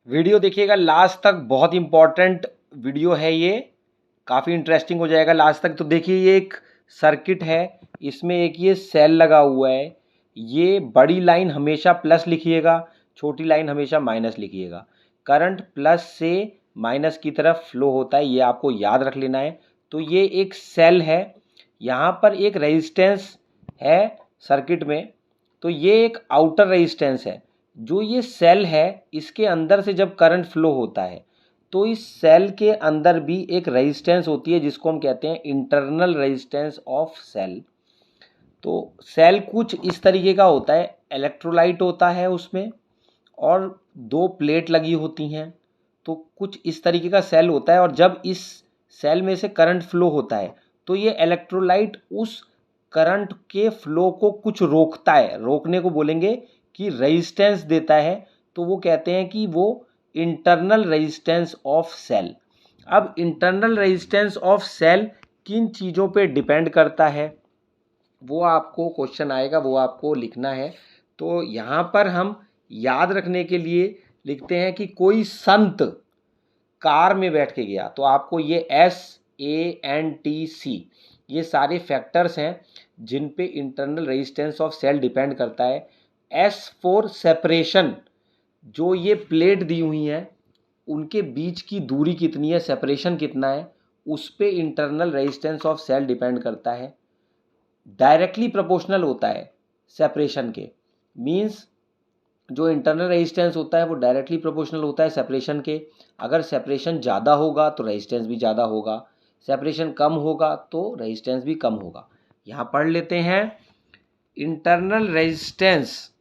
Video देखिएगा last तक, बहुत इंपॉर्टेंट वीडियो है ये, काफ़ी इंटरेस्टिंग हो जाएगा लास्ट तक। तो देखिए ये एक सर्किट है, इसमें एक ये सेल लगा हुआ है। ये बड़ी लाइन हमेशा प्लस लिखिएगा, छोटी लाइन हमेशा माइनस लिखिएगा। करंट प्लस से माइनस की तरफ फ्लो होता है, ये आपको याद रख लेना है। तो ये एक सेल है, यहाँ पर एक रेजिस्टेंस है सर्किट में। तो ये एक आउटर रेजिस्टेंस है। जो ये सेल है इसके अंदर से जब करंट फ्लो होता है तो इस सेल के अंदर भी एक रेजिस्टेंस होती है जिसको हम कहते हैं इंटरनल रेजिस्टेंस ऑफ सेल। तो सेल कुछ इस तरीके का होता है, इलेक्ट्रोलाइट होता है उसमें और दो प्लेट लगी होती हैं। तो कुछ इस तरीके का सेल होता है और जब इस सेल में से करंट फ्लो होता है तो ये इलेक्ट्रोलाइट उस करंट के फ्लो को कुछ रोकता है, रोकने को बोलेंगे कि रेजिस्टेंस देता है। तो वो कहते हैं कि वो इंटरनल रेजिस्टेंस ऑफ सेल। अब इंटरनल रेजिस्टेंस ऑफ सेल किन चीज़ों पे डिपेंड करता है वो आपको क्वेश्चन आएगा, वो आपको लिखना है। तो यहाँ पर हम याद रखने के लिए लिखते हैं कि कोई संत कार में बैठ के गया, तो आपको ये SANTC ये सारे फैक्टर्स हैं जिन पे internal resistance of cell depend करता है। S फॉर सेपरेशन, जो ये प्लेट दी हुई हैं उनके बीच की दूरी कितनी है, सेपरेशन कितना है, उस पे internal resistance of cell depend करता है। डायरेक्टली प्रोपोर्शनल होता है सेपरेशन के, मींस जो इंटरनल रेजिस्टेंस होता है वो डायरेक्टली प्रोपोर्शनल होता है सेपरेशन के। अगर सेपरेशन ज़्यादा होगा तो रेजिस्टेंस भी ज़्यादा होगा, सेपरेशन कम होगा तो रेजिस्टेंस भी कम होगा। यहाँ पढ़ लेते हैं, internal resistance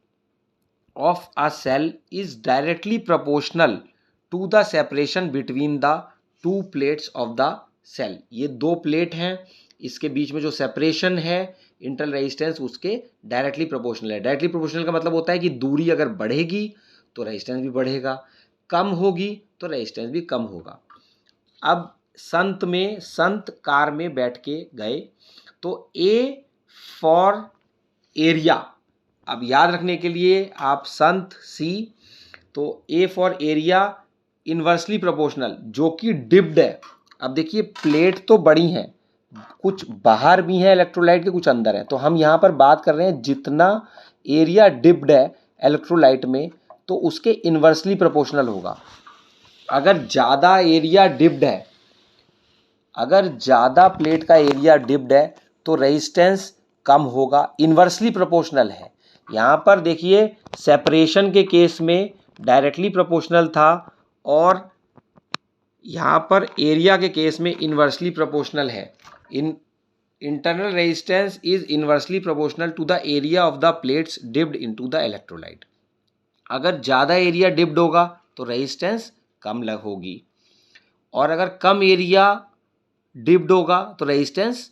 of a cell is directly proportional to the separation between the two plates of the cell। ये दो प्लेट हैं, इसके बीच में जो सेपरेशन है इंटरनल रेजिस्टेंस उसके डायरेक्टली प्रोपोर्शनल है। डायरेक्टली प्रोपोर्शनल का मतलब होता है कि दूरी अगर बढ़ेगी तो रेजिस्टेंस भी बढ़ेगा, कम होगी तो रेजिस्टेंस भी कम होगा। अब संत कार में बैठ के गए, तो ए फॉर एरिया, अब याद रखने के लिए आप संत सी, तो A for area inversely proportional जो कि डिप्ड है। अब देखिए प्लेट तो बड़ी हैं, कुछ बाहर भी हैं इलेक्ट्रोलाइट के, कुछ अंदर है। तो हम यहाँ पर बात कर रहे हैं जितना एरिया डिप्ड है इलेक्ट्रोलाइट में तो उसके इन्वर्सली प्रोपोर्शनल होगा। अगर ज़्यादा एरिया डिप्ड है, अगर ज़्यादा प्लेट का एरिया डिप्ड है तो रेजिस्टेंस कम होगा, इन्वर्सली प्रोपोर्शनल है। यहाँ पर देखिए सेपरेशन के केस में डायरेक्टली प्रोपोर्शनल था और यहाँ पर एरिया के केस में इन्वर्सली प्रोपोर्शनल है। Internal resistance is inversely proportional to the area of the plates dipped into the electrolyte. अगर ज़्यादा एरिया डिप्ड होगा तो रेजिस्टेंस कम होगी और अगर कम एरिया डिप्ड होगा तो रेजिस्टेंस